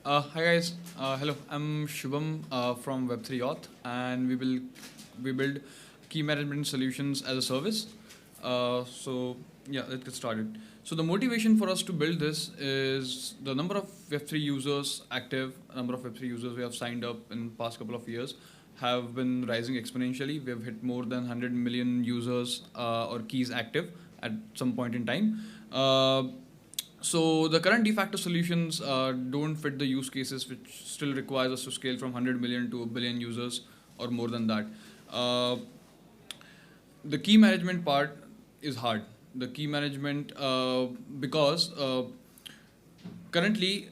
Hi guys, hello. I'm Shubham from Web3Auth, and we build key management solutions as a service. So yeah, let's get started. So the motivation for us to build this is the number of Web3 users active, number of Web3 users we have signed up in past couple of years have been rising exponentially. We have hit more than 100 million users or keys active at some point in time. So the current de facto solutions don't fit the use cases, which still requires us to scale from 100 million to a billion users or more than that. Uh, the key management part is hard. The key management because currently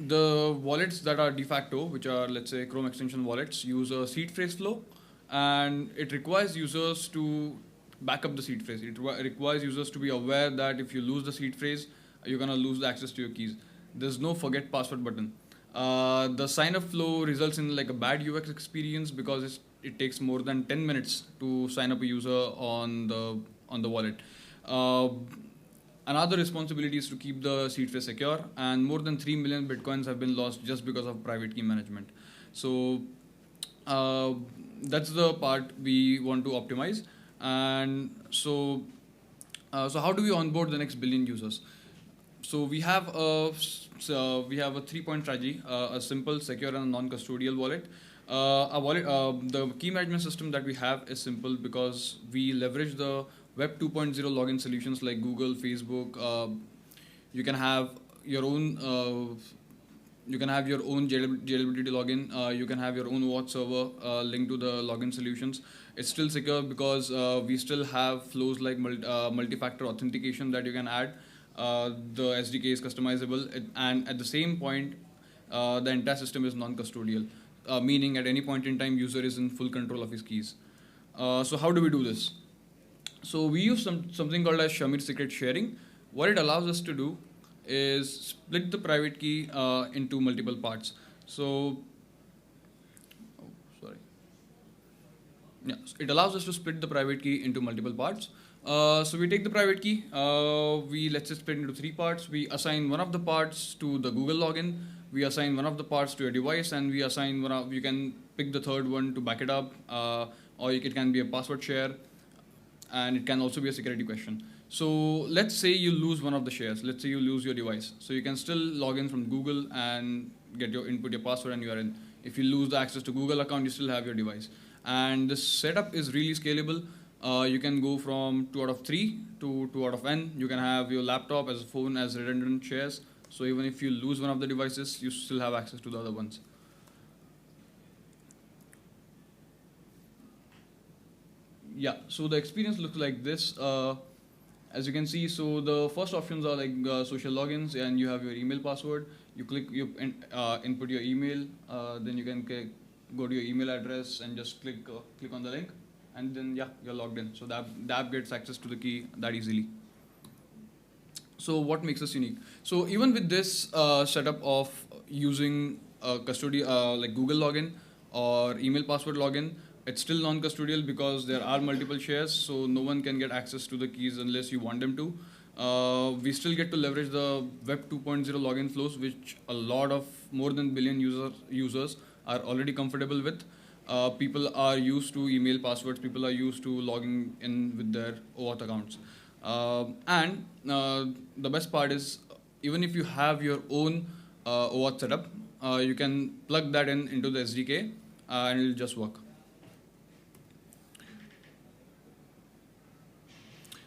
the wallets that are de facto, which are let's say Chrome extension wallets, use a seed phrase flow, and it requires users to back up the seed phrase. It requires users to be aware that if you lose the seed phrase, you're gonna lose the access to your keys. There's no forget password button. The sign up flow results in like a bad UX experience because it takes more than 10 minutes to sign up a user on the wallet. Uh, Another responsibility is to keep the seed phrase secure, and more than 3 million bitcoins have been lost just because of private key management. So uh, that's the part we want to optimize. And so how do we onboard the next billion users? So we have a 3-point strategy: a simple, secure, and a non-custodial wallet. The key management system that we have is simple because we leverage the Web 2.0 login solutions like Google, Facebook. You can have your own. You can have your own jailability login. You can have your own OAuth server linked to the login solutions. It's still secure because we still have flows like multi-factor authentication that you can add. The SDK is customizable, and at the same point, the entire system is non-custodial, meaning at any point in time, user is in full control of his keys. So how do we do this? So we use something called as Shamir secret sharing. What it allows us to do is split the private key into multiple parts. So, sorry. Yeah, so it allows us to split the private key into multiple parts. So we take the private key, let's just split it into 3 parts. We assign one of the parts to the Google login, we assign one of the parts to a device, and we assign you can pick the third one to back it up, or it can be a password share, and it can also be a security question. So let's say you lose one of the shares. Let's say you lose your device. So you can still log in from Google and input your password, and you are in. If you lose the access to Google account, you still have your device. And this setup is really scalable. You can go from 2 out of 3 to 2 out of n. You can have your laptop as a phone as redundant shares. So even if you lose one of the devices, you still have access to the other ones. Yeah, so the experience looks like this. As you can see, so the first options are like social logins, and you have your email password. You input your email, then you can go to your email address and just click on the link, and then yeah, you're logged in. So the app gets access to the key that easily. So what makes us unique? So even with this setup of using like Google login or email password login, it's still non-custodial because there are multiple shares, so no one can get access to the keys unless you want them to. We still get to leverage the Web 2.0 login flows, which a lot of more than billion users are already comfortable with. People are used to email passwords. People are used to logging in with their OAuth accounts. And the best part is, even if you have your own OAuth setup, you can plug that into the SDK and it'll just work.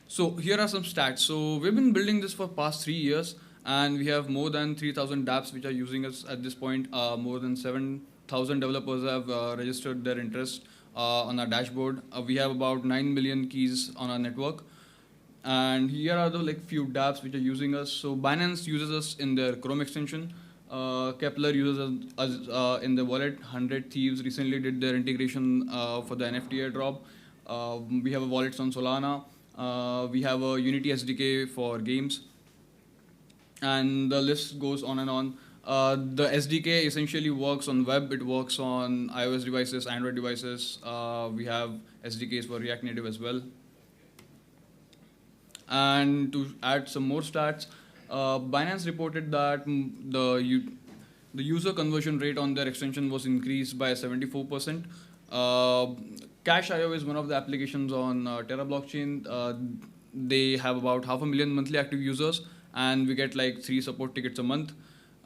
So here are some stats. So we've been building this for past 3 years, and we have more than 3,000 dapps which are using us at this point. More than 7,000 developers have registered their interest on our dashboard. We have about 9 million keys on our network. And here are the few dapps which are using us. So Binance uses us in their Chrome extension. Kepler uses us in the wallet. 100 Thieves recently did their integration for the NFT airdrop. We have a wallet on Solana. We have a Unity SDK for games, and the list goes on and on. The SDK essentially works on web. It works on iOS devices, Android devices. We have SDKs for React Native as well. And to add some more stats, Binance reported that The user conversion rate on their extension was increased by 74%. Uh, Cash.io is one of the applications on Terra blockchain. They have about 500,000 monthly active users, and we get like 3 support tickets a month.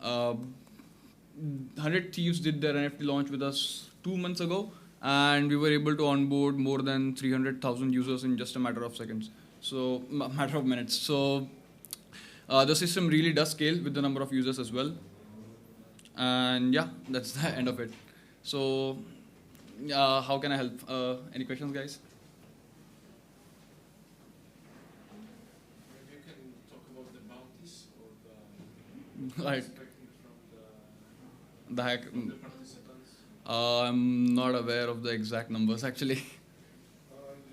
100 Thieves did their NFT launch with us 2 months ago, and we were able to onboard more than 300,000 users in just a matter of seconds. So, matter of minutes. So, the system really does scale with the number of users as well. And yeah, that's the end of it. So, how can I help? Any questions, guys? Maybe you can talk about the bounties or the Right. expected from The hack. the participants. I'm not aware of the exact numbers actually.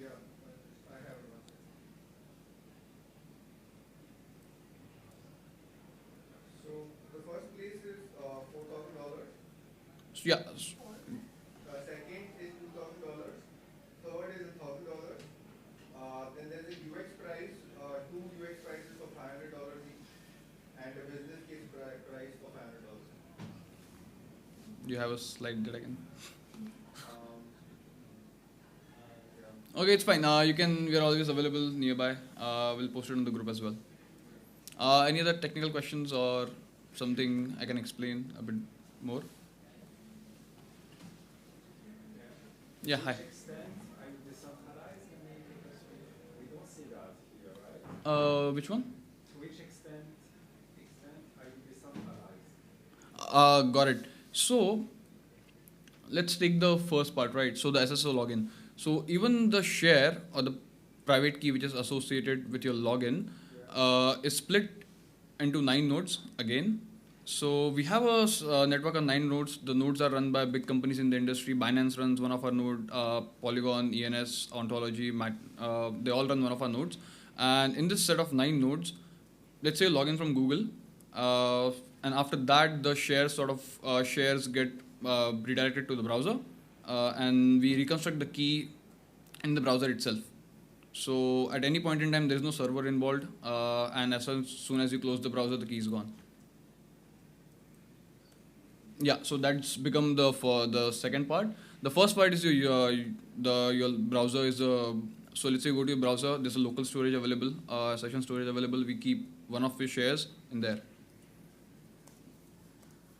Yeah, I have one. So the first place is $4,000. So, yeah. Second is $2,000. Third is $1,000. Then there's a UX price, two UX prices of $500 each, and a business case price for $500. Do you have a slide that I can? Yeah. Okay, it's fine. You can. We are always available nearby. We'll post it on the group as well. Any other technical questions or something I can explain a bit more? Yeah. Hi. To which extent are you decentralized? I mean, because we don't see that here, right? Which one? To which extent are you decentralized? Got it. So let's take the first part, right? So the SSO login. So even the share or the private key which is associated with your login is split into 9 nodes again. So we have a network of 9 nodes. The nodes are run by big companies in the industry. Binance runs one of our node. Polygon, ENS, Ontology, they all run one of our nodes. And in this set of 9 nodes, let's say login from Google, and after that the shares shares get redirected to the browser, and we reconstruct the key in the browser itself. So at any point in time, there is no server involved, and as soon as you close the browser, the key is gone. Yeah, so that's become for the second part. The first part is your browser is so let's say you go to your browser. There's a local storage available, session storage available. We keep one of your shares in there.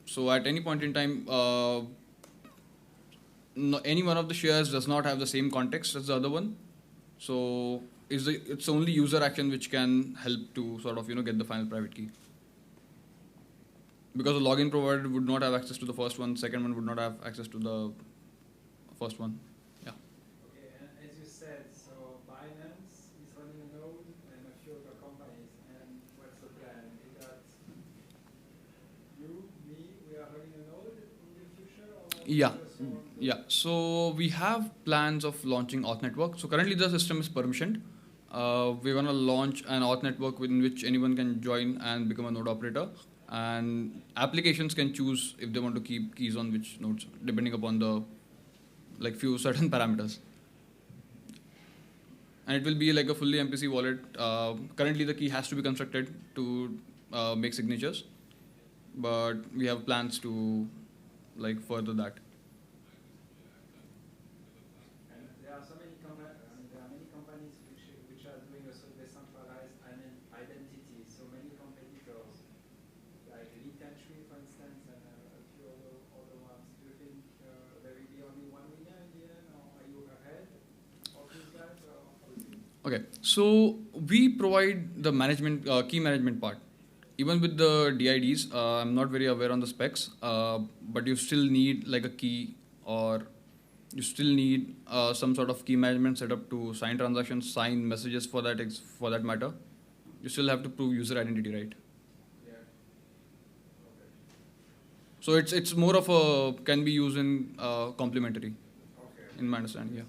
So at any point in time, any one of the shares does not have the same context as the other one. So it's only user action which can help to sort of get the final private key. Because the login provider would not have access to the first one, second one would not have access to the first one. Yeah. Okay, and as you said, so Binance is running a node and a few other companies, and what's the plan? Is that you, me, we are running a node in the future? Or Yeah. just on the- Yeah. So we have plans of launching auth network. So currently the system is permissioned. We're gonna launch an auth network in which anyone can join and become a node operator. And applications can choose if they want to keep keys on which nodes, depending upon the few certain parameters. And it will be like a fully MPC wallet. Currently, the key has to be constructed to make signatures, but we have plans to further that. And there are so many there are many companies which are doing a decentralized identity. So many competitors, like ETHGlobal, for instance, and a few other ones. Do you think there will be only one winner in the end, or are you ahead of these guys? Okay, so we provide the management key management part. Even with the DIDs, I'm not very aware on the specs, but you still need like a key, or you still need some sort of key management setup to sign transactions, sign messages for that matter. You still have to prove user identity, right? Yeah. Okay. So it's more of a can be used in complementary, Okay. in my understanding. Yeah.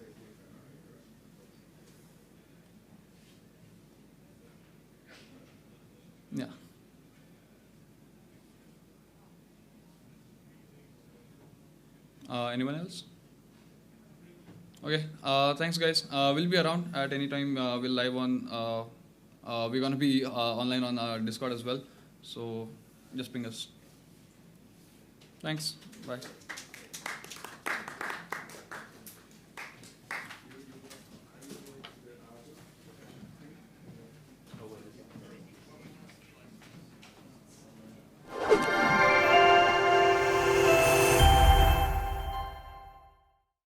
Yeah. Anyone else? Okay. Thanks, guys. We'll be around at any time. We'll live on. We're gonna be online on our Discord as well. So just ping us. Thanks. Bye.